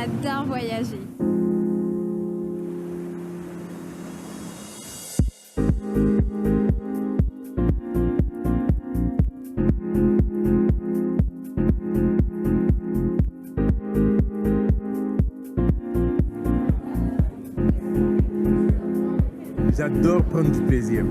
j'adore voyager. J'adore prendre du plaisir.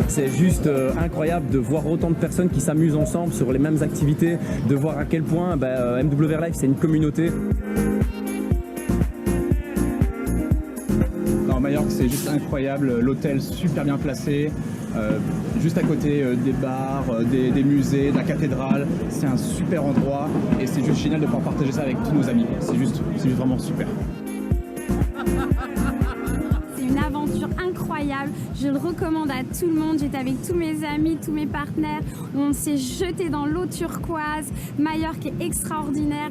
C'est juste incroyable de voir autant de personnes qui s'amusent ensemble sur les mêmes activités, de voir à quel point MWR Life c'est une communauté. Non, Majorque, c'est juste incroyable, l'hôtel super bien placé, juste à côté des bars, des musées, de la cathédrale. C'est un super endroit et c'est juste génial de pouvoir partager ça avec tous nos amis. C'est juste vraiment super. C'est une aventure incroyable, je le recommande à tout le monde. J'étais avec tous mes amis, tous mes partenaires, on s'est jeté dans l'eau turquoise. Majorque est extraordinaire.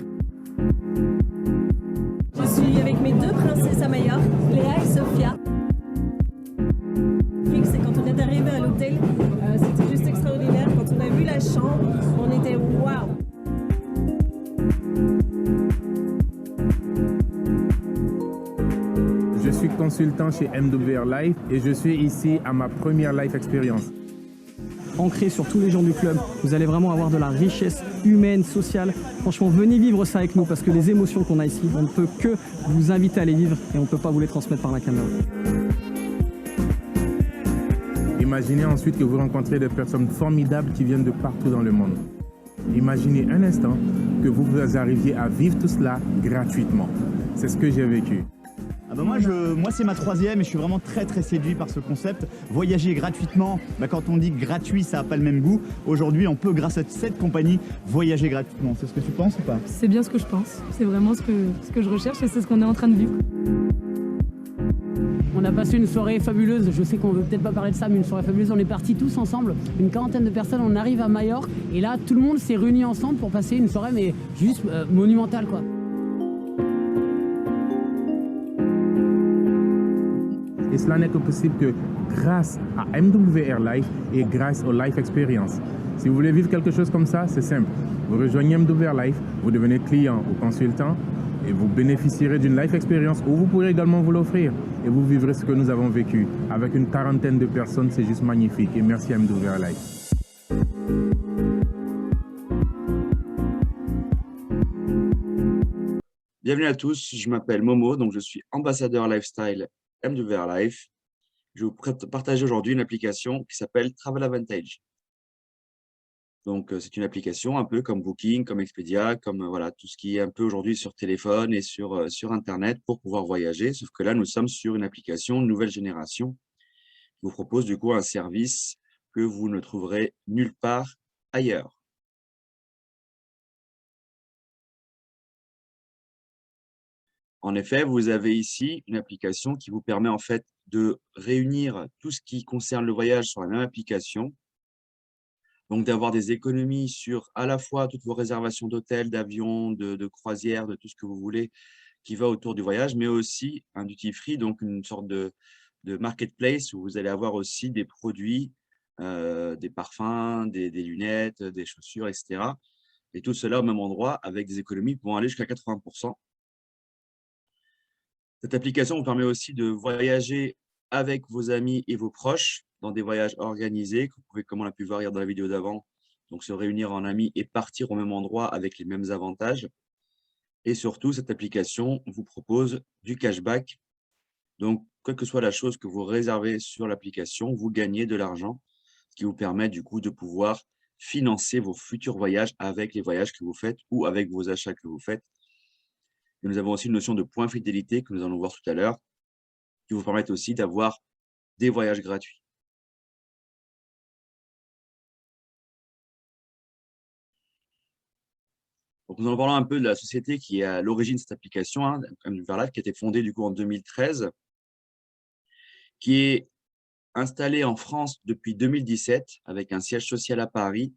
Je suis avec mes deux princesses à Majorque, Léa et Sophia. C'est quand on est arrivé à l'hôtel, c'était juste extraordinaire. Quand on a vu la chambre, on était waouh. Je suis consultant chez MWR Life et je suis ici à ma première life expérience. Ancré sur tous les gens du club, vous allez vraiment avoir de la richesse humaine, sociale. Franchement, venez vivre ça avec nous parce que les émotions qu'on a ici, on ne peut que vous inviter à les vivre et on ne peut pas vous les transmettre par la caméra. Imaginez ensuite que vous rencontrez des personnes formidables qui viennent de partout dans le monde. Imaginez un instant que vous arriviez à vivre tout cela gratuitement. C'est ce que j'ai vécu. Ah bah moi c'est ma troisième et je suis vraiment très séduit par ce concept. Voyager gratuitement, quand on dit gratuit ça n'a pas le même goût. Aujourd'hui on peut grâce à cette compagnie voyager gratuitement. C'est ce que tu penses ou pas? C'est bien ce que je pense, c'est vraiment ce que je recherche et c'est ce qu'on est en train de vivre. On a passé une soirée fabuleuse, je sais qu'on veut peut-être pas parler de ça, mais une soirée fabuleuse, on est partis tous ensemble, une quarantaine de personnes, on arrive à Majorque et là tout le monde s'est réuni ensemble pour passer une soirée mais juste monumentale quoi. Et cela n'est que possible que grâce à MWR Life et grâce aux Life Experience. Si vous voulez vivre quelque chose comme ça, c'est simple. Vous rejoignez MWR Life, vous devenez client ou consultant et vous bénéficierez d'une Life Experience où vous pourrez également vous l'offrir. Et vous vivrez ce que nous avons vécu. Avec une quarantaine de personnes, c'est juste magnifique. Et merci à MWR Life. Bienvenue à tous, je m'appelle Momo, donc je suis ambassadeur lifestyle MWR Life. Je vais vous partager aujourd'hui une application qui s'appelle Travel Advantage. Donc, c'est une application un peu comme Booking, comme Expedia, comme voilà, tout ce qui est un peu aujourd'hui sur téléphone et sur Internet pour pouvoir voyager. Sauf que là, nous sommes sur une application nouvelle génération qui vous propose du coup un service que vous ne trouverez nulle part ailleurs. En effet, vous avez ici une application qui vous permet en fait de réunir tout ce qui concerne le voyage sur la même application. Donc, d'avoir des économies sur à la fois toutes vos réservations d'hôtels, d'avions, de croisières, de tout ce que vous voulez qui va autour du voyage, mais aussi un duty free, donc une sorte de marketplace où vous allez avoir aussi des produits, des parfums, des lunettes, des chaussures, etc. Et tout cela au même endroit avec des économies pouvant aller jusqu'à 80%. Cette application vous permet aussi de voyager avec vos amis et vos proches dans des voyages organisés, que vous pouvez, comme on l'a pu voir hier dans la vidéo d'avant, donc se réunir en amis et partir au même endroit avec les mêmes avantages. Et surtout, cette application vous propose du cashback. Donc, quelle que soit la chose que vous réservez sur l'application, vous gagnez de l'argent, ce qui vous permet du coup de pouvoir financer vos futurs voyages avec les voyages que vous faites ou avec vos achats que vous faites. Et nous avons aussi une notion de points fidélité que nous allons voir tout à l'heure, qui vous permettent aussi d'avoir des voyages gratuits. Donc, nous en parlons un peu de la société qui est à l'origine de cette application, MWR Life, qui a été fondée du coup en 2013, qui est installée en France depuis 2017 avec un siège social à Paris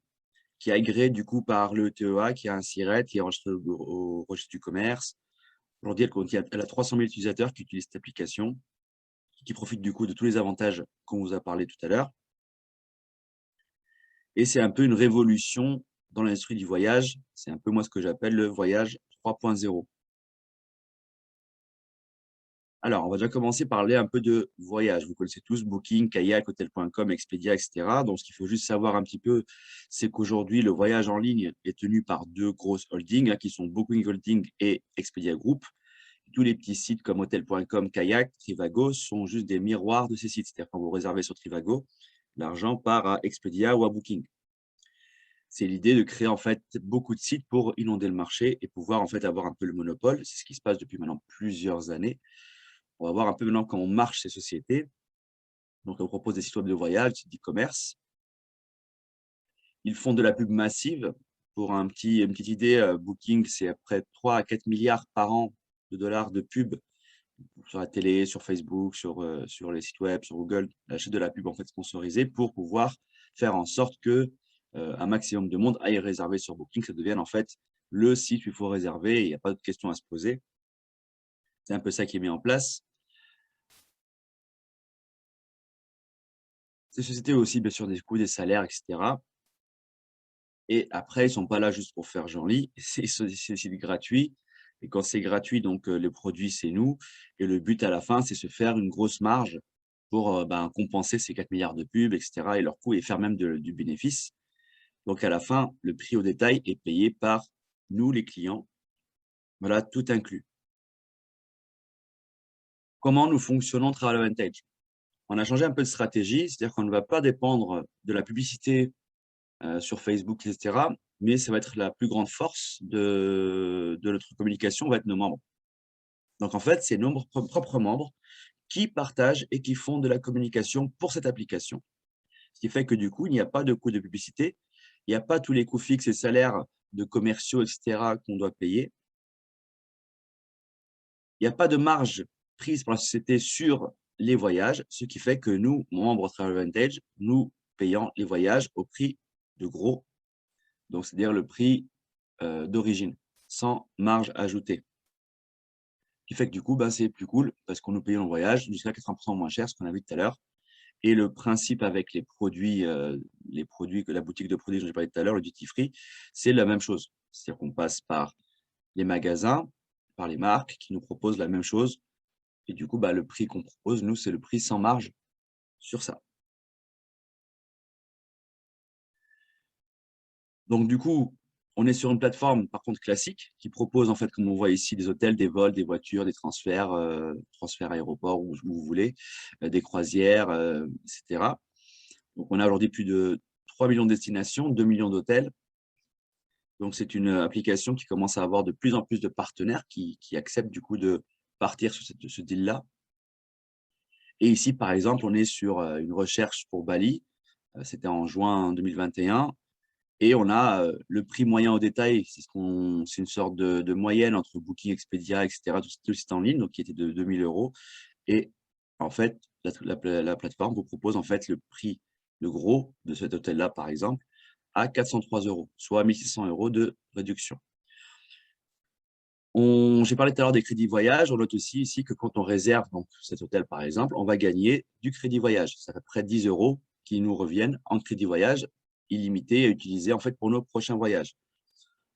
qui est agréée du coup par le TEA, qui a un SIRET, qui est enregistré au registre du commerce. Aujourd'hui, elle a 300 000 utilisateurs qui utilisent cette application, qui profitent du coup de tous les avantages qu'on vous a parlé tout à l'heure. Et c'est un peu une révolution dans l'industrie du voyage. C'est un peu moi ce que j'appelle le voyage 3.0. Alors, on va déjà commencer par parler un peu de voyage. Vous connaissez tous Booking, Kayak, Hotel.com, Expedia, etc. Donc, ce qu'il faut juste savoir un petit peu, c'est qu'aujourd'hui, le voyage en ligne est tenu par deux grosses holdings, qui sont Booking Holding et Expedia Group. Tous les petits sites comme Hotel.com, Kayak, Trivago sont juste des miroirs de ces sites. C'est-à-dire quand vous réservez sur Trivago, l'argent part à Expedia ou à Booking. C'est l'idée de créer en fait beaucoup de sites pour inonder le marché et pouvoir en fait avoir un peu le monopole. C'est ce qui se passe depuis maintenant plusieurs années. On va voir un peu maintenant comment marchent ces sociétés. Donc, on propose des sites web de voyage, des sites d'e-commerce. Ils font de la pub massive. Pour une petite idée, Booking, c'est à près 3 à 4 milliards par an de dollars de pub sur la télé, sur Facebook, sur les sites web, sur Google, l'achat de la pub en fait sponsorisée pour pouvoir faire en sorte que un maximum de monde aille réserver sur Booking, que ça devienne en fait le site où il faut réserver et il n'y a pas de questions à se poser. C'est un peu ça qui est mis en place. Ces sociétés ont aussi bien sûr des coûts, des salaires, etc. Et après, ils ne sont pas là juste pour faire joli, c'est gratuit. Et quand c'est gratuit, donc le produit, c'est nous. Et le but à la fin, c'est se faire une grosse marge pour compenser ces 4 milliards de pubs, etc. et leurs coûts et faire même du bénéfice. Donc à la fin, le prix au détail est payé par nous, les clients. Voilà, tout inclus. Comment nous fonctionnons Travel Advantage? On a changé un peu de stratégie, c'est-à-dire qu'on ne va pas dépendre de la publicité sur Facebook, etc. Mais ça va être la plus grande force de notre communication, va être nos membres. Donc, en fait, c'est nos propres membres qui partagent et qui font de la communication pour cette application. Ce qui fait que du coup, il n'y a pas de coût de publicité, il n'y a pas tous les coûts fixes et salaires de commerciaux, etc. qu'on doit payer. Il n'y a pas de marge prise par la société sur les voyages, ce qui fait que nous, membres Travel Advantage, nous payons les voyages au prix de gros, donc c'est-à-dire le prix d'origine, sans marge ajoutée. Ce qui fait que du coup, c'est plus cool parce qu'on nous paye le voyage jusqu'à 80% moins cher, ce qu'on a vu tout à l'heure. Et le principe avec les produits que la boutique de produits dont j'ai parlé tout à l'heure, le duty free, c'est la même chose. C'est-à-dire qu'on passe par les magasins, par les marques qui nous proposent la même chose. Et du coup, le prix qu'on propose, nous, c'est le prix sans marge sur ça. Donc, du coup, on est sur une plateforme, par contre, classique, qui propose, en fait, comme on voit ici, des hôtels, des vols, des voitures, des transferts, transferts aéroport, où vous voulez, des croisières, etc. Donc, on a aujourd'hui plus de 3 millions de destinations, 2 millions d'hôtels. Donc, c'est une application qui commence à avoir de plus en plus de partenaires qui acceptent, du coup, de partir sur ce deal-là. Et ici, par exemple, on est sur une recherche pour Bali. C'était en juin 2021. Et on a le prix moyen au détail, c'est une sorte de moyenne entre Booking, Expedia, etc., tout le site en ligne, donc qui était de 2 000 €. Et en fait, la plateforme vous propose en fait le prix, le gros de cet hôtel-là, par exemple, à 403 €, soit 1 600 € de réduction. J'ai parlé tout à l'heure des crédits voyage. On note aussi ici que quand on réserve donc, cet hôtel, par exemple, on va gagner du crédit voyage. Ça fait près de 10 € qui nous reviennent en crédit voyage illimité à utiliser en fait pour nos prochains voyages.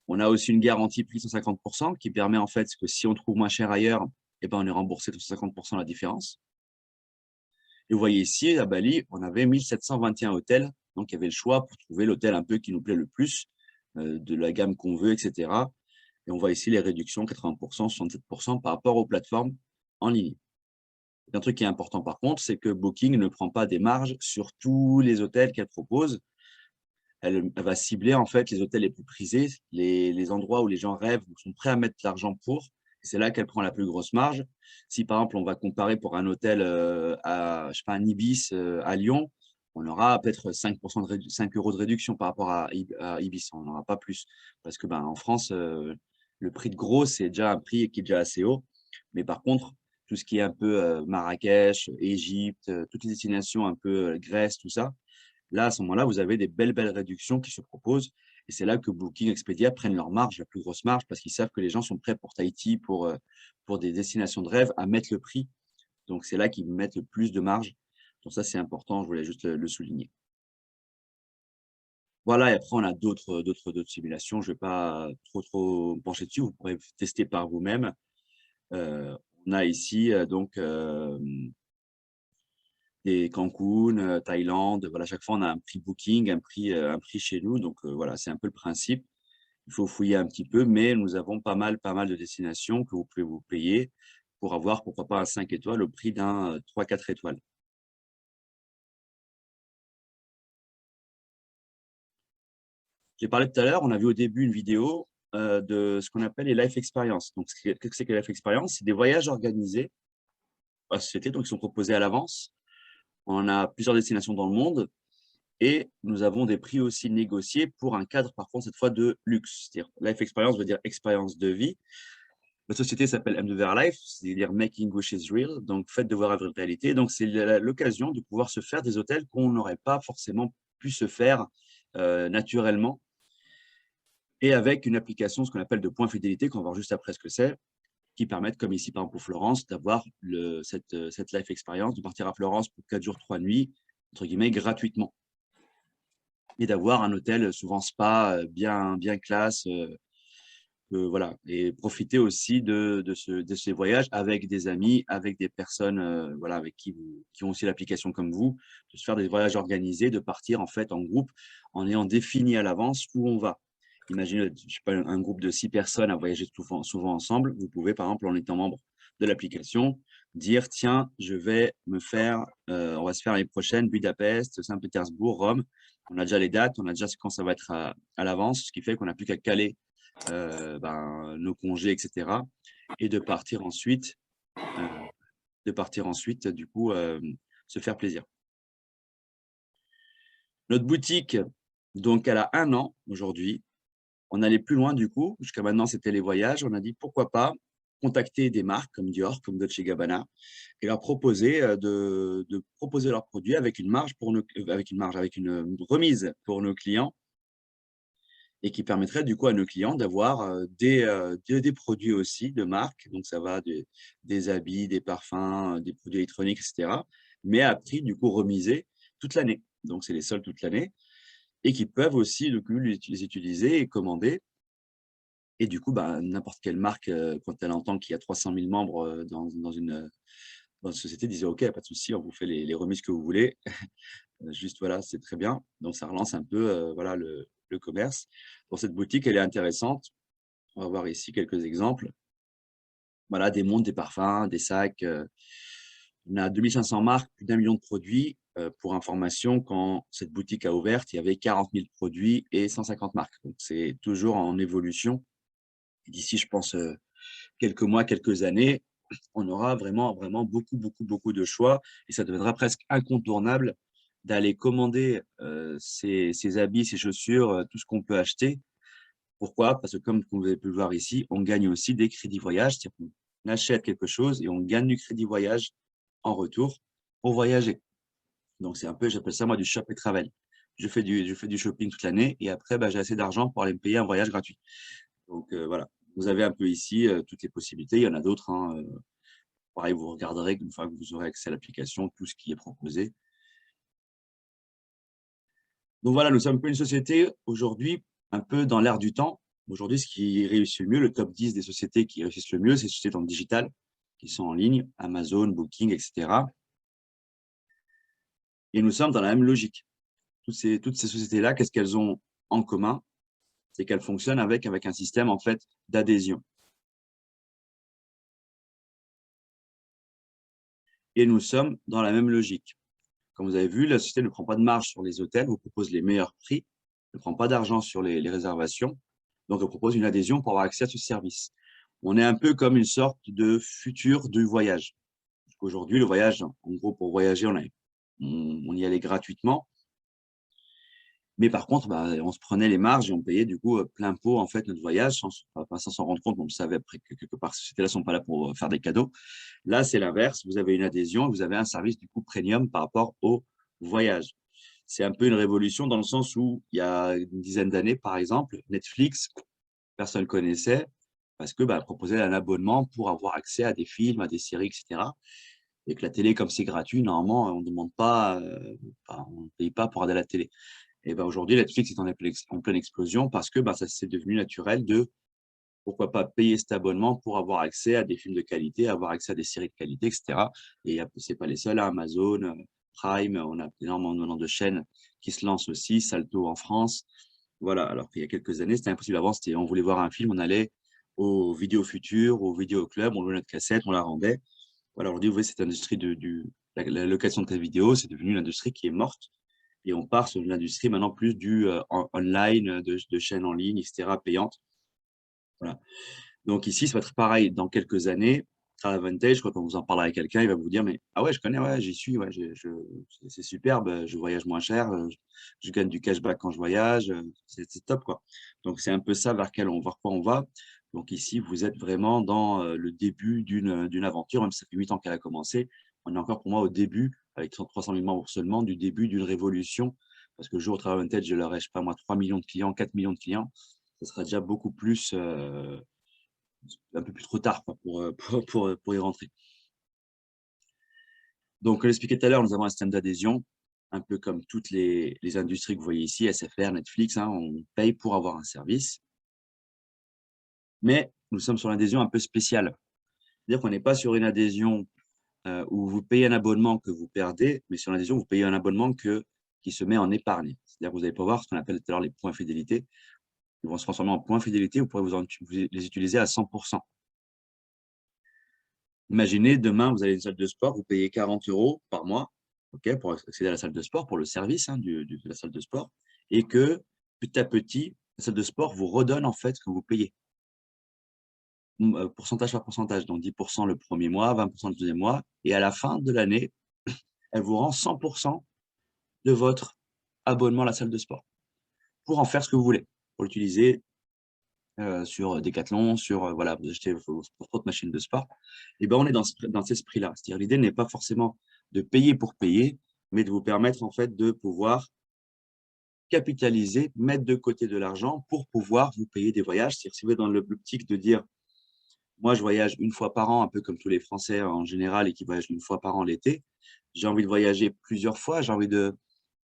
On a aussi une garantie prix 150% qui permet en fait que si on trouve moins cher ailleurs, on est remboursé de 150% la différence. Et vous voyez ici, à Bali, on avait 1721 hôtels. Donc, il y avait le choix pour trouver l'hôtel un peu qui nous plaît le plus, de la gamme qu'on veut, etc. Et on voit ici les réductions, 80%, 67% par rapport aux plateformes en ligne. Un truc qui est important par contre, c'est que Booking ne prend pas des marges sur tous les hôtels qu'elle propose. Elle va cibler en fait les hôtels les plus prisés, les endroits où les gens rêvent, ou sont prêts à mettre de l'argent pour. C'est là qu'elle prend la plus grosse marge. Si par exemple, on va comparer pour un hôtel à, je sais pas, un Ibis à Lyon, on aura peut-être 5 € de réduction par rapport à Ibis. On n'aura pas plus. Parce que en France, le prix de gros, c'est déjà un prix qui est déjà assez haut. Mais par contre, tout ce qui est un peu Marrakech, Égypte, toutes les destinations un peu Grèce, tout ça, là, à ce moment-là, vous avez des belles réductions qui se proposent. Et c'est là que Booking, Expedia prennent leur marge, la plus grosse marge, parce qu'ils savent que les gens sont prêts pour Tahiti, pour des destinations de rêve, à mettre le prix. Donc, c'est là qu'ils mettent le plus de marge. Donc, ça, c'est important, je voulais juste le souligner. Voilà, et après, on a d'autres simulations. Je ne vais pas trop pencher dessus. Vous pourrez tester par vous-même. On a ici, des Cancun, Thaïlande. Voilà, chaque fois, on a un prix Booking, un prix chez nous. Donc, voilà, c'est un peu le principe. Il faut fouiller un petit peu, mais nous avons pas mal de destinations que vous pouvez vous payer pour avoir, pourquoi pas, un 5 étoiles au prix d'un 3-4 étoiles. J'ai parlé tout à l'heure, on a vu au début une vidéo de ce qu'on appelle les life experience. Donc, qu'est-ce que c'est que les life experience? C'est des voyages organisés par la société, donc ils sont proposés à l'avance. On a plusieurs destinations dans le monde et nous avons des prix aussi négociés pour un cadre, par contre, cette fois de luxe. C'est-à-dire, life experience veut dire expérience de vie. La société s'appelle M2VR Life, c'est-à-dire Making Wishes Real, donc faites de vos rêves réalité. Donc, c'est l'occasion de pouvoir se faire des hôtels qu'on n'aurait pas forcément pu se faire naturellement. Et avec une application, ce qu'on appelle de points fidélité, qu'on va voir juste après ce que c'est, qui permettent, comme ici par exemple pour Florence, d'avoir cette life experience, de partir à Florence pour 4 jours, 3 nuits, entre guillemets, gratuitement. Et d'avoir un hôtel souvent spa, bien classe, voilà. Et profiter aussi de ces voyages avec des amis, avec des personnes voilà, avec qui ont aussi l'application comme vous, de se faire des voyages organisés, de partir en fait en groupe en ayant défini à l'avance où on va. Imaginez, je sais pas, un groupe de 6 personnes à voyager souvent ensemble. Vous pouvez, par exemple, en étant membre de l'application, dire, tiens, je vais me faire, on va se faire l'année prochaine, Budapest, Saint-Pétersbourg, Rome. On a déjà les dates, on a déjà quand ça va être à l'avance, ce qui fait qu'on n'a plus qu'à caler nos congés, etc. Et de partir ensuite, du coup, se faire plaisir. Notre boutique, donc, elle a 1 an aujourd'hui. On allait plus loin du coup, jusqu'à maintenant c'était les voyages. On a dit pourquoi pas contacter des marques comme Dior, comme Dolce & Gabbana et leur proposer de proposer leurs produits avec une remise pour nos clients et qui permettrait du coup à nos clients d'avoir des produits aussi de marque. Donc ça va des habits, des parfums, des produits électroniques, etc. Mais à prix du coup remisé toute l'année. Donc c'est les soldes toute l'année. Et qui peuvent aussi du coup, les utiliser et commander. Et du coup, n'importe quelle marque, quand elle entend qu'il y a 300 000 membres dans une société, disait « Ok, pas de souci, on vous fait les remises que vous voulez. » Juste, voilà, c'est très bien. Donc, ça relance un peu voilà, le commerce. Pour cette boutique, elle est intéressante. On va voir ici quelques exemples. Voilà, des montres, des parfums, des sacs. On a 2500 marques, plus d'1 million de produits. Pour information, quand cette boutique a ouvert, il y avait 40 000 produits et 150 marques. Donc, c'est toujours en évolution. D'ici, je pense, quelques mois, quelques années, on aura vraiment beaucoup de choix et ça deviendra presque incontournable d'aller commander ces habits, ces chaussures, tout ce qu'on peut acheter. Pourquoi? Parce que comme vous avez pu le voir ici, on gagne aussi des crédits voyage. C'est-à-dire qu'on achète quelque chose et on gagne du crédit voyage en retour pour voyager. Donc, c'est un peu, j'appelle ça moi du shop et travel. Je fais du shopping toute l'année et après, j'ai assez d'argent pour aller me payer un voyage gratuit. Donc, voilà. Vous avez un peu ici toutes les possibilités. Il y en a d'autres. Hein. Pareil, vous regarderez une fois que vous aurez accès à l'application, tout ce qui est proposé. Donc, voilà, nous sommes un peu une société aujourd'hui, un peu dans l'air du temps. Aujourd'hui, ce qui réussit le mieux, le top 10 des sociétés qui réussissent le mieux, c'est les sociétés dans le digital, qui sont en ligne, Amazon, Booking, etc. Et nous sommes dans la même logique. Toutes ces sociétés-là, qu'est-ce qu'elles ont en commun? C'est qu'elles fonctionnent avec un système en fait d'adhésion. Et nous sommes dans la même logique. Comme vous avez vu, la société ne prend pas de marge sur les hôtels, vous propose les meilleurs prix, ne prend pas d'argent sur les réservations, donc elle propose une adhésion pour avoir accès à ce service. On est un peu comme une sorte de futur du voyage. Aujourd'hui, le voyage, en gros, pour voyager, on y allait gratuitement. Mais par contre, on se prenait les marges et on payait du coup plein pot en fait notre voyage sans s'en rendre compte. On le savait après que quelque part, ces sociétés-là ne sont pas là pour faire des cadeaux. Là, c'est l'inverse. Vous avez une adhésion et vous avez un service du coup premium par rapport au voyage. c'est un peu une révolution dans le sens où il y a une dizaine d'années, par exemple, Netflix, personne ne connaissait parce que proposait un abonnement pour avoir accès à des films, à des séries, etc. Et que la télé, comme c'est gratuit, normalement, on ne demande pas, on ne paye pas pour regarder la télé. Et aujourd'hui, Netflix est en pleine explosion parce que ça c'est devenu naturel de pourquoi pas payer cet abonnement pour avoir accès à des films de qualité, avoir accès à des séries de qualité, etc. Et c'est pas les seuls, hein, Amazon, Prime, on a énormément de chaînes qui se lancent aussi, Salto en France. Voilà, alors qu'il y a quelques années, c'était impossible. Avant, on voulait voir un film, on allait au Vidéo Futur, au Vidéo Club, on louait notre cassette, on la rendait. Voilà, aujourd'hui, vous voyez, cette industrie la location de ta vidéo, c'est devenu une industrie qui est morte. Et on part sur une industrie maintenant plus du online, de chaînes en ligne, etc., payantes. Voilà. Donc ici, ça va être pareil dans quelques années. TravelAdvantage, quand on vous en parlera avec quelqu'un, il va vous dire, mais ah ouais, je connais, ouais, j'y suis, ouais, c'est superbe, je voyage moins cher, je gagne du cashback quand je voyage, c'est top, quoi. Donc c'est un peu ça vers quoi on va. Donc ici, vous êtes vraiment dans le début d'une aventure, même si ça fait 8 ans qu'elle a commencé. On est encore pour moi au début, avec 300 000 membres seulement, du début d'une révolution. Parce que le jour où TravelAdvantage, je leur ai, je sais pas moi, 3 millions de clients, 4 millions de clients, ça sera déjà beaucoup plus, un peu plus trop tard quoi, pour y rentrer. Donc, comme l'expliquais tout à l'heure, nous avons un système d'adhésion, un peu comme toutes les industries que vous voyez ici, SFR, Netflix, hein, on paye pour avoir un service. Mais nous sommes sur l'adhésion un peu spéciale. C'est-à-dire qu'on n'est pas sur une adhésion où vous payez un abonnement que vous perdez, mais sur l'adhésion, vous payez un abonnement qui se met en épargne. C'est-à-dire que vous allez pouvoir ce qu'on appelle tout à l'heure les points fidélité. Ils vont se transformer en points fidélité, vous pourrez les utiliser à 100%. Imaginez, demain, vous avez une salle de sport, vous payez 40 € par mois pour accéder à la salle de sport, pour le service de la salle de sport, et que petit à petit, la salle de sport vous redonne en fait ce que vous payez. Pourcentage par pourcentage, donc 10% le premier mois, 20% le deuxième mois, et à la fin de l'année, elle vous rend 100% de votre abonnement à la salle de sport, pour en faire ce que vous voulez, pour l'utiliser sur Decathlon, voilà, vous achetez vos propres machines de sport. Et on est dans cet esprit-là. C'est-à-dire l'idée n'est pas forcément de payer pour payer, mais de vous permettre en fait de pouvoir capitaliser, mettre de côté de l'argent pour pouvoir vous payer des voyages. C'est-à-dire si vous êtes dans l'optique de dire moi je voyage une fois par an, un peu comme tous les Français en général et qui voyagent une fois par an l'été, j'ai envie de voyager plusieurs fois, j'ai envie de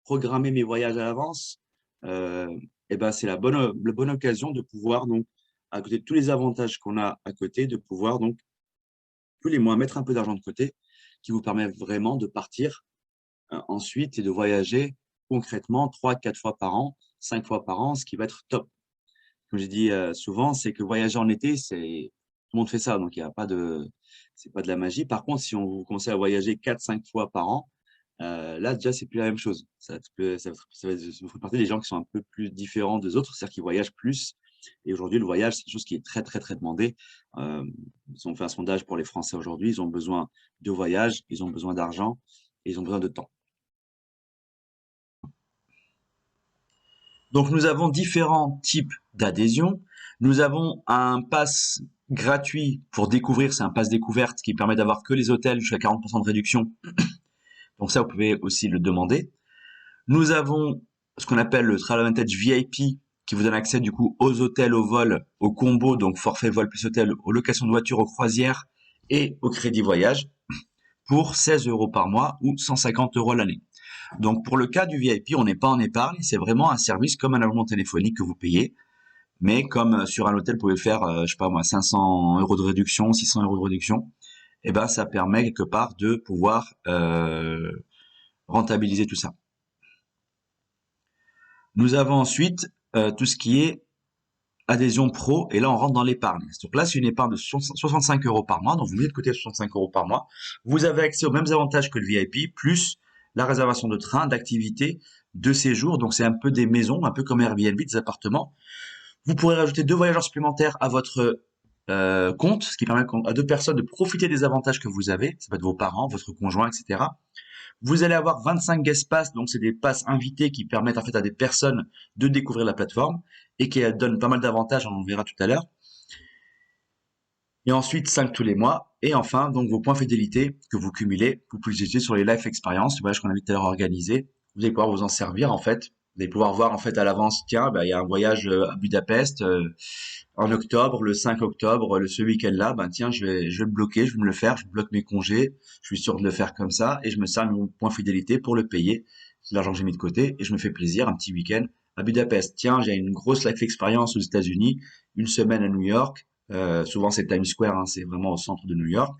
programmer mes voyages à l'avance, c'est la bonne occasion de pouvoir, donc, à côté de tous les avantages qu'on a à côté, de pouvoir, donc, tous les mois, mettre un peu d'argent de côté qui vous permet vraiment de partir ensuite et de voyager concrètement 3-4 fois par an, 5 fois par an, ce qui va être top. Comme j'ai dit souvent, c'est que voyager en été, tout le monde fait ça, donc il n'y a pas c'est pas de la magie. Par contre, si vous commencez à voyager 4-5 fois par an, là, déjà, c'est plus la même chose. Ça fait partie des gens qui sont un peu plus différents des autres, c'est-à-dire qu'ils voyagent plus. Et aujourd'hui, le voyage, c'est quelque chose qui est très, très, très demandé. Ils ont fait un sondage pour les Français aujourd'hui. Ils ont besoin de voyage, ils ont besoin d'argent et ils ont besoin de temps. Donc, nous avons différents types d'adhésion. Nous avons un pass gratuit pour découvrir. C'est un pass découverte qui permet d'avoir que les hôtels jusqu'à 40% de réduction. Donc ça, vous pouvez aussi le demander. Nous avons ce qu'on appelle le TravelAdvantage VIP qui vous donne accès du coup aux hôtels, aux vols, aux combos, donc forfait vol plus hôtel, aux locations de voitures, aux croisières et au crédit voyage pour 16 € par mois ou 150 € l'année. Donc pour le cas du VIP, on n'est pas en épargne, c'est vraiment un service comme un abonnement téléphonique que vous payez, mais comme sur un hôtel, vous pouvez faire, je sais pas moi, 500 € de réduction, 600 € de réduction. Ça permet quelque part de pouvoir rentabiliser tout ça. Nous avons ensuite tout ce qui est adhésion pro, et là on rentre dans l'épargne. Donc là, c'est une épargne de 65 € par mois, donc vous mettez de côté 65 € par mois. Vous avez accès aux mêmes avantages que le VIP, plus la réservation de train, d'activités, de séjour. Donc c'est un peu des maisons, un peu comme Airbnb, des appartements. Vous pourrez rajouter 2 voyageurs supplémentaires à votre compte, ce qui permet à 2 personnes de profiter des avantages que vous avez. Ça peut être vos parents, votre conjoint, etc. Vous allez avoir 25 guest pass, donc c'est des passes invités qui permettent en fait à des personnes de découvrir la plateforme et qui donnent pas mal d'avantages, on en verra tout à l'heure. Et ensuite 5 tous les mois. Et enfin, donc vos points fidélité que vous cumulez, vous pouvez les utiliser sur les live experiences, les voyages qu'on a tout à l'heure organisés, vous allez pouvoir vous en servir en fait. Vous allez pouvoir voir en fait à l'avance, tiens, il y a un voyage à Budapest en octobre, le 5 octobre, ce week-end-là, tiens, je vais le bloquer, je vais me le faire, je bloque mes congés, je suis sûr de le faire comme ça, et je me sers mon point fidélité pour le payer. C'est l'argent que j'ai mis de côté, et je me fais plaisir, un petit week-end à Budapest. Tiens, j'ai une grosse life expérience aux États-Unis, une semaine à New York, souvent c'est Times Square, hein, c'est vraiment au centre de New York.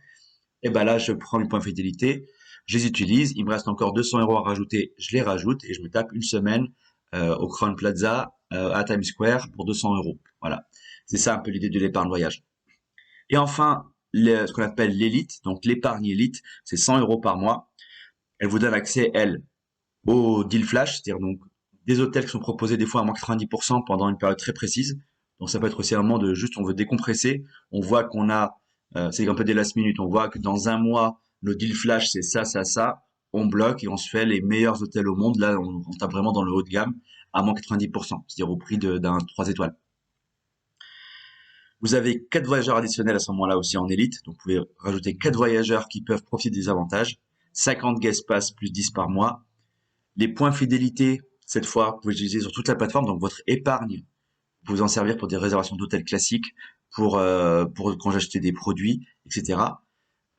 Et là, je prends mes points fidélité, je les utilise, il me reste encore 200 € à rajouter, je les rajoute, et je me tape une semaine au Crown Plaza à Times Square pour 200 €. Voilà. C'est ça un peu l'idée de l'épargne voyage. Et enfin, ce qu'on appelle l'élite, donc l'épargne élite, c'est 100 € par mois. Elle vous donne accès, elle, au deal flash, c'est-à-dire donc des hôtels qui sont proposés des fois à moins 90% pendant une période très précise. Donc ça peut être aussi un moment de juste on veut décompresser, on voit qu'on a, c'est un peu des last minutes, on voit que dans un mois, le deal flash c'est ça, ça, ça, on bloque et on se fait les meilleurs hôtels au monde. Là, on tape vraiment dans le haut de gamme à moins 90%, c'est-à-dire au prix d'un 3 étoiles. Vous avez 4 voyageurs additionnels à ce moment-là aussi en élite. Donc, vous pouvez rajouter 4 voyageurs qui peuvent profiter des avantages. 50 guest pass plus 10 par mois. Les points fidélité, cette fois, vous pouvez utiliser sur toute la plateforme. Donc, votre épargne, vous pouvez en servir pour des réservations d'hôtels classiques, pour quand j'achetais des produits, etc.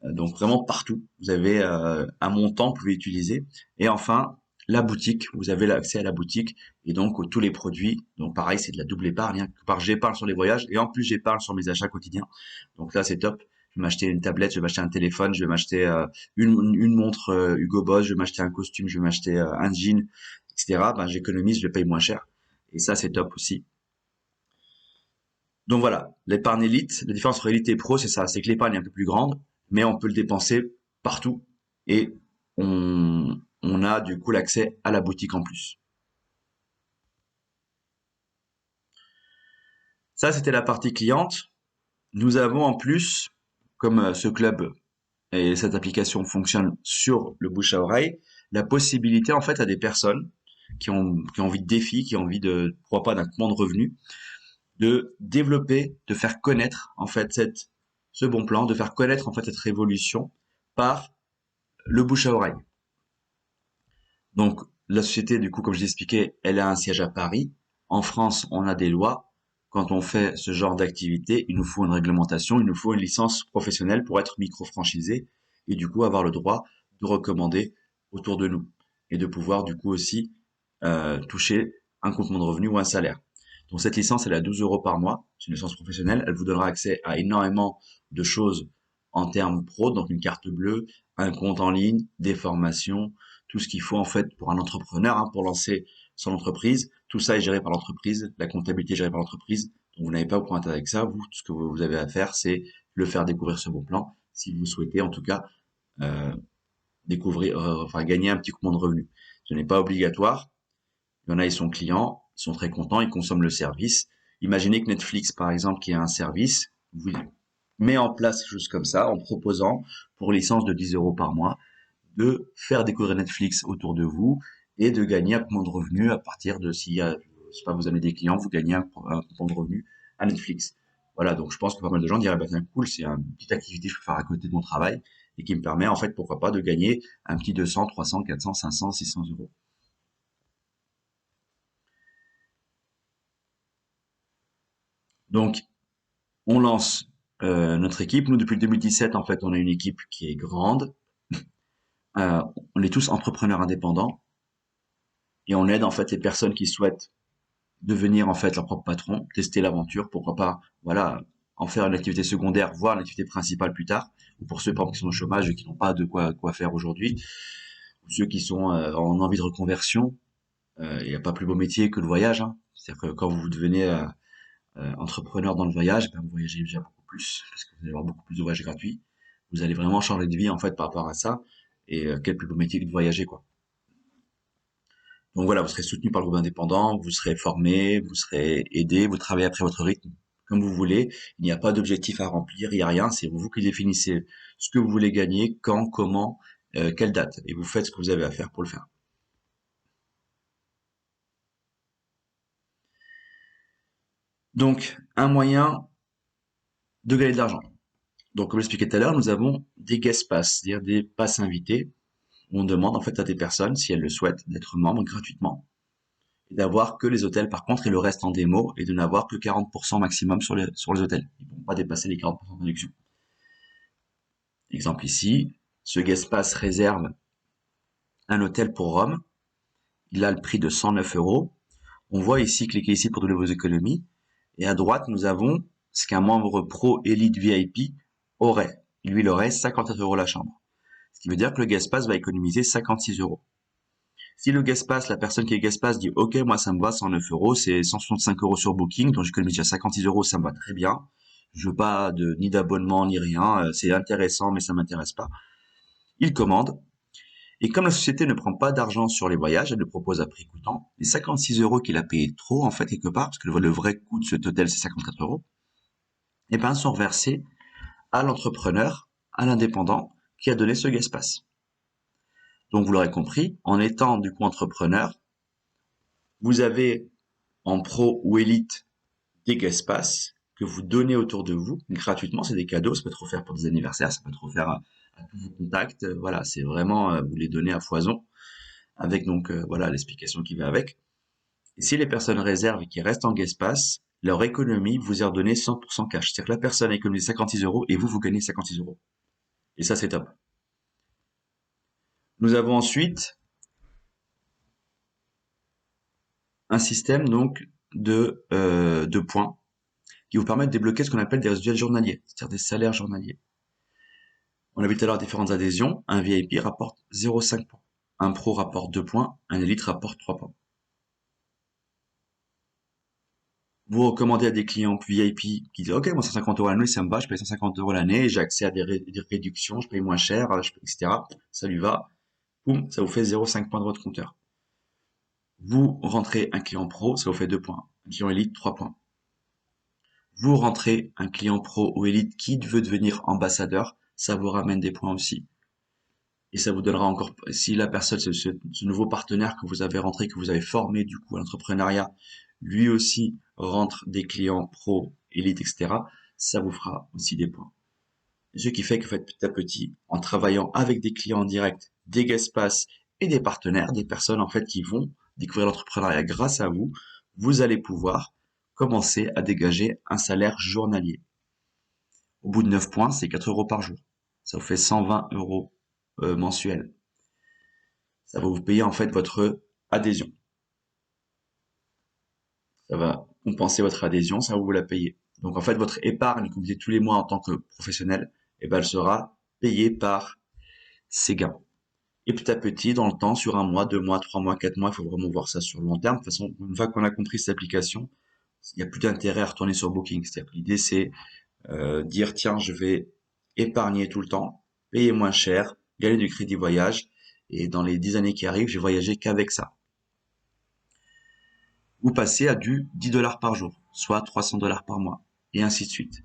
Donc, vraiment partout. Vous avez un montant que vous pouvez utiliser. Et enfin, la boutique, vous avez l'accès à la boutique et donc tous les produits. Donc pareil, c'est de la double épargne. Quelque part, j'épargne sur les voyages et en plus j'épargne sur mes achats quotidiens. Donc là, c'est top. Je vais m'acheter une tablette, je vais m'acheter un téléphone, je vais m'acheter une montre Hugo Boss, je vais m'acheter un costume, je vais m'acheter un jean, etc. J'économise, je paye moins cher. Et ça, c'est top aussi. Donc voilà, l'épargne élite. La différence entre élite et pro, c'est ça. C'est que l'épargne est un peu plus grande, mais on peut le dépenser partout et on a du coup l'accès à la boutique en plus. Ça, c'était la partie cliente. Nous avons en plus, comme ce club et cette application fonctionne sur le bouche à oreille, la possibilité en fait à des personnes qui ont envie de défis, qui ont envie de, pourquoi pas, d'un complément de revenu, de développer, de faire connaître en fait ce bon plan, de faire connaître en fait cette révolution par le bouche à oreille. Donc, la société, du coup, comme je l'ai expliqué, elle a un siège à Paris. En France, on a des lois. Quand on fait ce genre d'activité, il nous faut une réglementation, il nous faut une licence professionnelle pour être micro-franchisé et du coup avoir le droit de recommander autour de nous et de pouvoir du coup aussi toucher un complément de revenu ou un salaire. Donc cette licence, elle est à 12 € par mois. C'est une licence professionnelle. Elle vous donnera accès à énormément de choses en termes pro, donc une carte bleue, un compte en ligne, des formations, tout ce qu'il faut en fait pour un entrepreneur, pour lancer son entreprise. Tout ça est géré par l'entreprise, la comptabilité est gérée par l'entreprise. Donc vous n'avez pas au point avec ça. Vous, tout ce que vous avez à faire, c'est le faire découvrir ce bon plan, si vous souhaitez en tout cas découvrir, gagner un petit complément de revenu. Ce n'est pas obligatoire. Il y en a, ils sont clients, ils sont très contents, ils consomment le service. Imaginez que Netflix, par exemple, qui a un service, vous met en place quelque chose comme ça, en proposant pour licence de 10 € par mois, de faire découvrir Netflix autour de vous et de gagner un complément de revenu à partir de, s'il y a, je sais pas, vous avez des clients, vous gagnez un complément de revenu à Netflix. Voilà, donc je pense que pas mal de gens diraient, c'est cool, c'est une petite activité que je peux faire à côté de mon travail et qui me permet, en fait, pourquoi pas, de gagner un petit 200, 300, 400, 500, 600 €. Donc, on lance notre équipe. Nous, depuis le 2017, en fait, on a une équipe qui est grande. On est tous entrepreneurs indépendants et on aide en fait les personnes qui souhaitent devenir en fait leur propre patron, tester l'aventure, pourquoi pas, voilà, en faire une activité secondaire, voire une activité principale plus tard. Ou pour ceux par exemple qui sont au chômage et qui n'ont pas de quoi faire aujourd'hui, ou ceux qui sont en envie de reconversion, il n'y a pas plus beau métier que le voyage. C'est-à-dire que quand vous devenez entrepreneur dans le voyage, vous voyagez déjà beaucoup plus parce que vous allez avoir beaucoup plus de voyages gratuits. Vous allez vraiment changer de vie en fait par rapport à ça. Et quel plus beau métier que de voyager, quoi. Donc voilà, vous serez soutenu par le groupe indépendant, vous serez formé, vous serez aidé, vous travaillez après votre rythme, comme vous voulez. Il n'y a pas d'objectif à remplir, il n'y a rien, c'est vous qui définissez ce que vous voulez gagner, quand, comment, quelle date. Et vous faites ce que vous avez à faire pour le faire. Donc, un moyen de gagner de l'argent. Donc, comme je l'expliquais tout à l'heure, nous avons des guest pass, c'est-à-dire des passes invités. On demande en fait à des personnes, si elles le souhaitent, d'être membres gratuitement et d'avoir que les hôtels par contre et le reste en démo et de n'avoir que 40% maximum sur les hôtels. Ils ne vont pas dépasser les 40% de réduction. Exemple ici, ce guest pass réserve un hôtel pour Rome. Il a le prix de 109 €. On voit ici, cliquez ici pour donner vos économies. Et à droite, nous avons ce qu'un membre pro Elite VIP aurait. Lui, il aurait 54 € la chambre. Ce qui veut dire que le guest pass va économiser 56 €. Si le guest pass, la personne qui est guest pass dit « Ok, moi ça me va, 109 €, c'est 165 € sur Booking, donc j'économise déjà 56 €, ça me va très bien. Je veux pas ni d'abonnement, ni rien, c'est intéressant, mais ça m'intéresse pas. » Il commande. Et comme la société ne prend pas d'argent sur les voyages, elle le propose à prix coûtant, les 56 € qu'il a payé trop, en fait, quelque part, parce que le vrai coût de cet hôtel, c'est 54 €, eh ben, sont reversés à l'entrepreneur, à l'indépendant, qui a donné ce guest pass. Donc, vous l'aurez compris, en étant, du coup, entrepreneur, vous avez, en pro ou élite, des guest pass que vous donnez autour de vous, gratuitement, c'est des cadeaux, ça peut être offert pour des anniversaires, ça peut être offert à tous vos contacts, voilà, c'est vraiment, vous les donnez à foison, avec donc, voilà, l'explication qui va avec. Et si les personnes réservent et qui restent en guest pass, leur économie vous est redonnée 100% cash. C'est-à-dire que la personne économise 56 € et vous gagnez 56 €. Et ça, c'est top. Nous avons ensuite un système donc de points qui vous permet de débloquer ce qu'on appelle des résiduels journaliers, c'est-à-dire des salaires journaliers. On a vu tout à l'heure différentes adhésions. Un VIP rapporte 0,5 points. Un pro rapporte 2 points. Un élite rapporte 3 points. Vous recommandez à des clients VIP qui disent « Ok, moi 150 € l'année, ça me va, je paye 150 € l'année, j'ai accès à des réductions, je paye moins cher, etc. » Ça lui va. Boum, ça vous fait 0,5 points de votre compteur. Vous rentrez un client pro, ça vous fait 2 points. Un client élite, 3 points. Vous rentrez un client pro ou élite qui veut devenir ambassadeur, ça vous ramène des points aussi. Et ça vous donnera encore, si la personne, ce nouveau partenaire que vous avez rentré, que vous avez formé du coup à l'entrepreneuriat, lui aussi rentre des clients pro, élite, etc., ça vous fera aussi des points. Ce qui fait que petit à petit, en travaillant avec des clients en direct, des guest pass et des partenaires, des personnes en fait qui vont découvrir l'entrepreneuriat grâce à vous, vous allez pouvoir commencer à dégager un salaire journalier. Au bout de 9 points, c'est 4 € par jour. Ça vous fait 120 € mensuels. Ça va vous payer en fait votre adhésion. Ça va compenser votre adhésion, ça va vous la payer. Donc en fait, votre épargne que vous faites tous les mois en tant que professionnel, eh ben, elle sera payée par ces gains. Et petit à petit, dans le temps, sur 1 mois, 2 mois, 3 mois, 4 mois, il faut vraiment voir ça sur le long terme. De toute façon, une fois qu'on a compris cette application, il n'y a plus d'intérêt à retourner sur Booking. C'est-à-dire que l'idée, c'est dire, tiens, je vais épargner tout le temps, payer moins cher, gagner du crédit voyage, et dans les 10 années qui arrivent, j'ai voyagé qu'avec ça. Vous passez à du 10 $ par jour, soit 300 $ par mois, et ainsi de suite.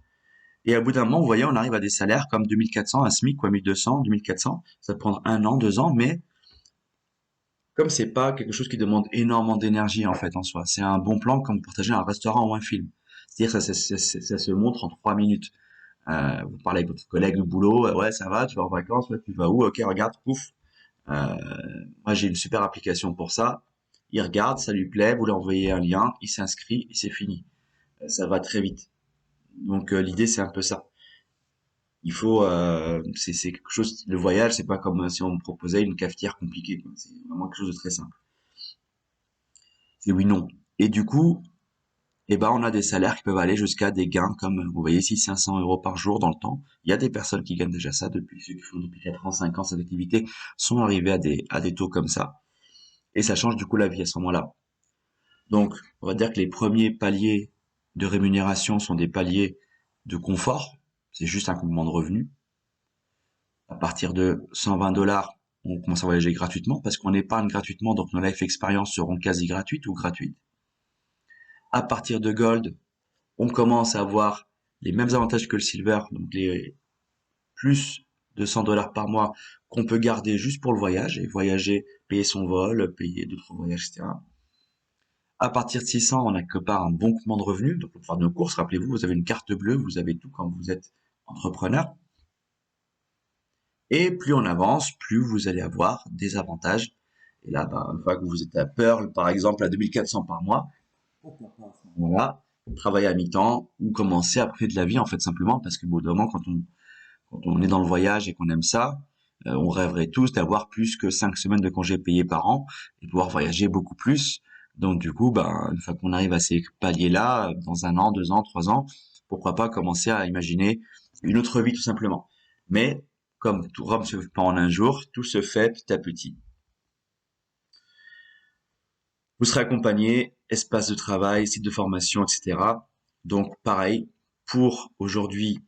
Et à bout d'un moment, vous voyez, on arrive à des salaires comme 2400, un SMIC, quoi, 1200, 2400, ça peut prendre 1 an, 2 ans, mais comme c'est pas quelque chose qui demande énormément d'énergie, en fait, en soi, c'est un bon plan comme partager un restaurant ou un film. C'est-à-dire que ça se montre en 3 minutes. Vous parlez avec votre collègue de boulot, ouais, ça va, tu vas en vacances, ouais, tu vas où, ok, regarde, pouf. Moi, j'ai une super application pour ça. Il regarde, ça lui plaît, vous lui envoyez un lien, il s'inscrit et c'est fini. Ça va très vite. Donc l'idée c'est un peu ça. Il faut, c'est quelque chose. Le voyage, c'est pas comme si on me proposait une cafetière compliquée, quoi. C'est vraiment quelque chose de très simple. C'est oui non. Et du coup, eh ben on a des salaires qui peuvent aller jusqu'à des gains comme vous voyez ici 500 € par jour dans le temps. Il y a des personnes qui gagnent déjà ça depuis ceux qui font depuis 4 ans, 5 ans cette activité sont arrivés à des taux comme ça. Et ça change du coup la vie à ce moment-là. Donc, on va dire que les premiers paliers de rémunération sont des paliers de confort. C'est juste un complément de revenu. À partir de 120 $, on commence à voyager gratuitement parce qu'on épargne gratuitement, donc nos life expériences seront quasi gratuites ou gratuites. À partir de Gold, on commence à avoir les mêmes avantages que le Silver, donc les plus de 100 $ par mois qu'on peut garder juste pour le voyage et voyager, payer son vol, payer d'autres voyages, etc. À partir de 600, on a quelque part un bon complément de revenus. Donc, pour faire nos courses, rappelez-vous, vous avez une carte bleue, vous avez tout quand vous êtes entrepreneur. Et plus on avance, plus vous allez avoir des avantages. Et là, une fois que vous êtes à Pearl, par exemple, à 2400 par mois, voilà, travailler à mi-temps ou commencer à créer de la vie, en fait, simplement, parce que, bon, moment, quand on est dans le voyage et qu'on aime ça, on rêverait tous d'avoir plus que 5 semaines de congés payés par an et pouvoir voyager beaucoup plus. Donc, du coup, une fois qu'on arrive à ces paliers-là, dans 1 an, 2 ans, 3 ans, pourquoi pas commencer à imaginer une autre vie, tout simplement. Mais, comme tout Rome se fait pas en un jour, tout se fait petit à petit. Vous serez accompagné, espace de travail, site de formation, etc. Donc, pareil, pour aujourd'hui,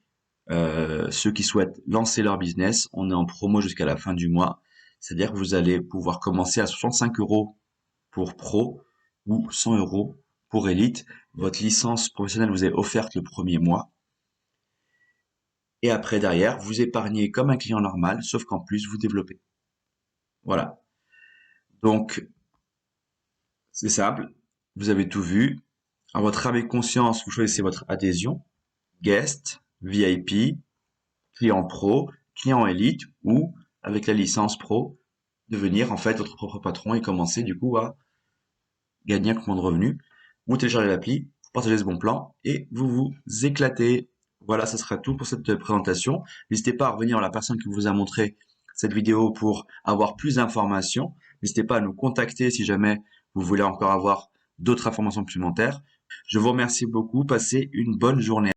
ceux qui souhaitent lancer leur business, on est en promo jusqu'à la fin du mois. C'est-à-dire que vous allez pouvoir commencer à 65 € pour pro ou 100 € pour élite. Votre licence professionnelle vous est offerte le premier mois. Et après, derrière, vous épargnez comme un client normal, sauf qu'en plus, vous développez. Voilà. Donc, c'est simple. Vous avez tout vu. À votre âme et conscience, vous choisissez votre adhésion. Guest, VIP, client pro, client élite ou, avec la licence pro, devenir en fait votre propre patron et commencer du coup à gagner un complément de revenu. Vous téléchargez l'appli, vous partagez ce bon plan et vous vous éclatez. Voilà, ça sera tout pour cette présentation. N'hésitez pas à revenir à la personne qui vous a montré cette vidéo pour avoir plus d'informations. N'hésitez pas à nous contacter si jamais vous voulez encore avoir d'autres informations supplémentaires. Je vous remercie beaucoup. Passez une bonne journée.